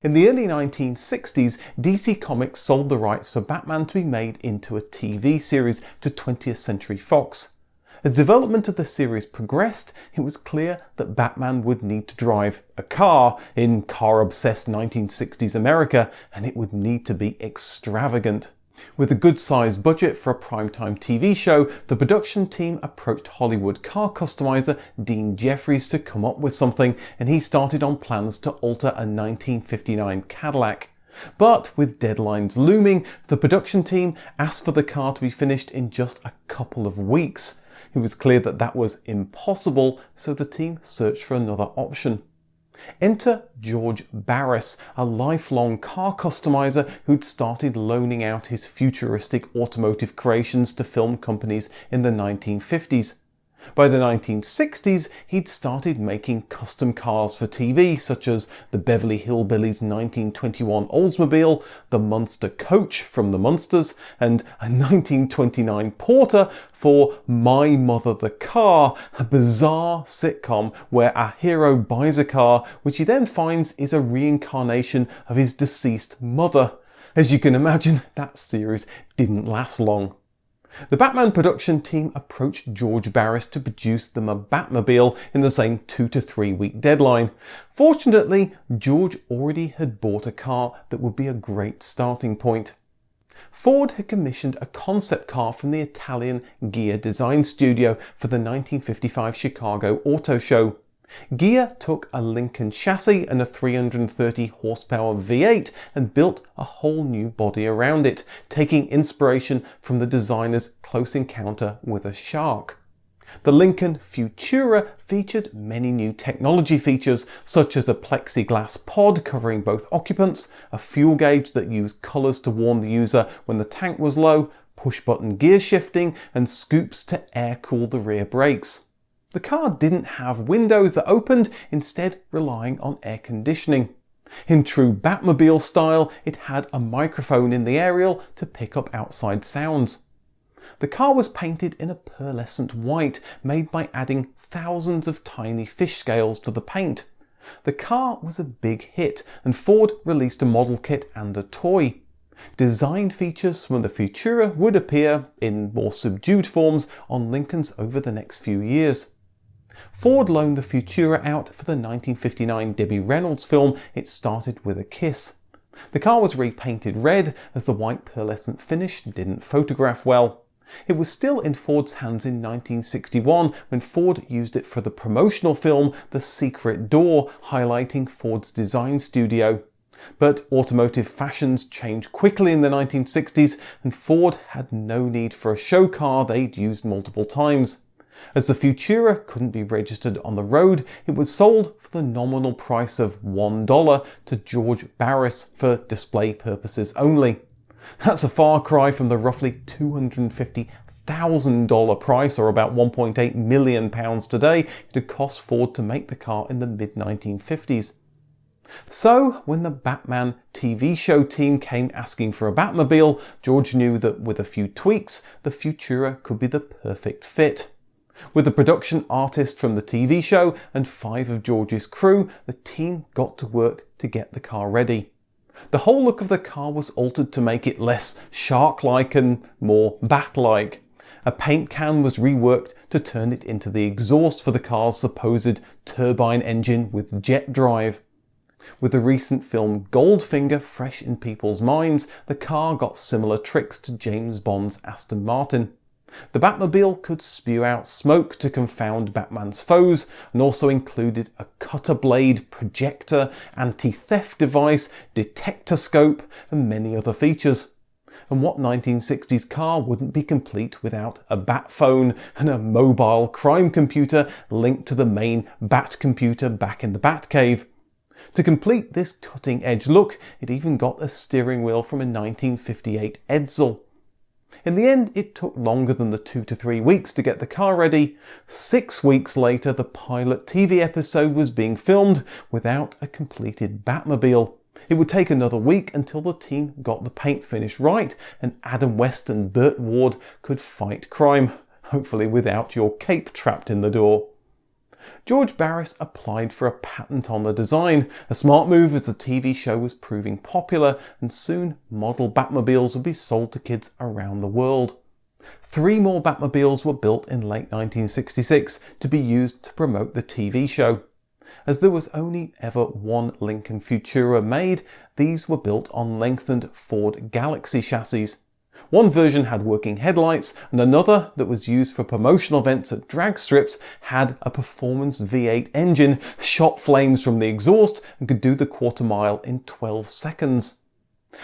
In the early 1960s, DC Comics sold the rights for Batman to be made into a TV series to 20th Century Fox. As development of the series progressed, it was clear that Batman would need to drive a car in car-obsessed 1960s America, and it would need to be extravagant. With a good-sized budget for a primetime TV show, the production team approached Hollywood car customizer Dean Jeffries to come up with something, and he started on plans to alter a 1959 Cadillac. But with deadlines looming, the production team asked for the car to be finished in just a couple of weeks. It was clear that that was impossible, so the team searched for another option. Enter George Barris, a lifelong car customizer who'd started loaning out his futuristic automotive creations to film companies in the 1950s. By the 1960s, he'd started making custom cars for TV, such as the Beverly Hillbillies 1921 Oldsmobile, the Munster Coach from the Munsters, and a 1929 Porter for My Mother the Car, a bizarre sitcom where our hero buys a car, which he then finds is a reincarnation of his deceased mother. As you can imagine, that series didn't last long. The Batman production team approached George Barris to produce them a Batmobile in the same 2 to 3 week deadline. Fortunately, George already had bought a car that would be a great starting point. Ford had commissioned a concept car from the Italian Ghia design studio for the 1955 Chicago Auto Show. Ghia took a Lincoln chassis and a 330 horsepower V8 and built a whole new body around it, taking inspiration from the designer's Close Encounter with a Shark. The Lincoln Futura featured many new technology features, such as a plexiglass pod covering both occupants, a fuel gauge that used colours to warn the user when the tank was low, push-button gear shifting, and scoops to air-cool the rear brakes. The car didn't have windows that opened, instead relying on air conditioning. In true Batmobile style, it had a microphone in the aerial to pick up outside sounds. The car was painted in a pearlescent white, made by adding thousands of tiny fish scales to the paint. The car was a big hit, and Ford released a model kit and a toy. Design features from the Futura would appear, in more subdued forms, on Lincolns over the next few years. Ford loaned the Futura out for the 1959 Debbie Reynolds film It Started With a Kiss. The car was repainted red as the white pearlescent finish didn't photograph well. It was still in Ford's hands in 1961 when Ford used it for the promotional film The Secret Door, highlighting Ford's design studio. But automotive fashions changed quickly in the 1960s, and Ford had no need for a show car they'd used multiple times. As the Futura couldn't be registered on the road, it was sold for the nominal price of $1 to George Barris for display purposes only. That's a far cry from the roughly $250,000 price, or about £1.8 million today, it had cost Ford to make the car in the mid-1950s. So, when the Batman TV show team came asking for a Batmobile, George knew that with a few tweaks, the Futura could be the perfect fit. With a production artist from the TV show and 5 of George's crew, the team got to work to get the car ready. The whole look of the car was altered to make it less shark-like and more bat-like. A paint can was reworked to turn it into the exhaust for the car's supposed turbine engine with jet drive. With the recent film Goldfinger fresh in people's minds, the car got similar tricks to James Bond's Aston Martin. The Batmobile could spew out smoke to confound Batman's foes, and also included a cutter blade, projector, anti-theft device, detector-scope, and many other features. And what 1960s car wouldn't be complete without a bat phone and a mobile crime computer linked to the main Bat computer back in the Batcave? To complete this cutting-edge look, it even got a steering wheel from a 1958 Edsel. In the end, it took longer than the 2 to 3 weeks to get the car ready. 6 weeks later, the pilot TV episode was being filmed without a completed Batmobile. It would take another week until the team got the paint finish right and Adam West and Burt Ward could fight crime, hopefully without your cape trapped in the door. George Barris applied for a patent on the design, a smart move as the TV show was proving popular, and soon model Batmobiles would be sold to kids around the world. 3 more Batmobiles were built in late 1966 to be used to promote the TV show. As there was only ever one Lincoln Futura made, these were built on lengthened Ford Galaxy chassis. One version had working headlights, and another, that was used for promotional events at drag strips, had a performance V8 engine, shot flames from the exhaust, and could do the quarter mile in 12 seconds.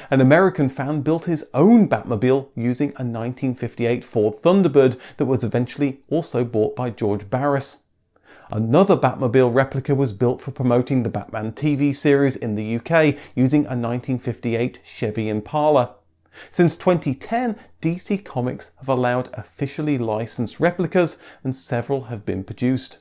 An American fan built his own Batmobile using a 1958 Ford Thunderbird that was eventually also bought by George Barris. Another Batmobile replica was built for promoting the Batman TV series in the UK using a 1958 Chevy Impala. Since 2010, DC Comics have allowed officially licensed replicas, and several have been produced.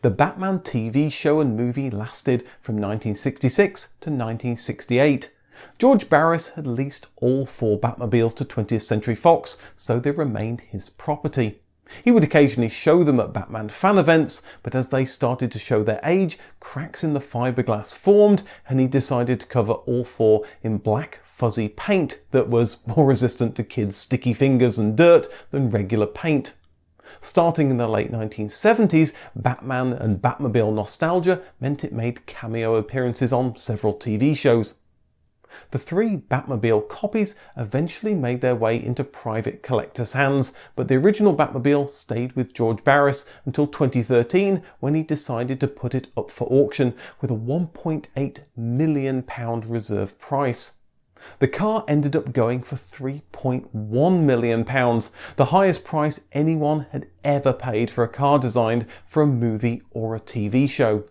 The Batman TV show and movie lasted from 1966 to 1968. George Barris had leased all 4 Batmobiles to 20th Century Fox, so they remained his property. He would occasionally show them at Batman fan events, but as they started to show their age, cracks in the fiberglass formed, and he decided to cover all 4 in black fuzzy paint that was more resistant to kids' sticky fingers and dirt than regular paint. Starting in the late 1970s, Batman and Batmobile nostalgia meant it made cameo appearances on several TV shows. The 3 Batmobile copies eventually made their way into private collectors' hands, but the original Batmobile stayed with George Barris until 2013, when he decided to put it up for auction with a £1.8 million reserve price. The car ended up going for £3.1 million, the highest price anyone had ever paid for a car designed for a movie or a TV show.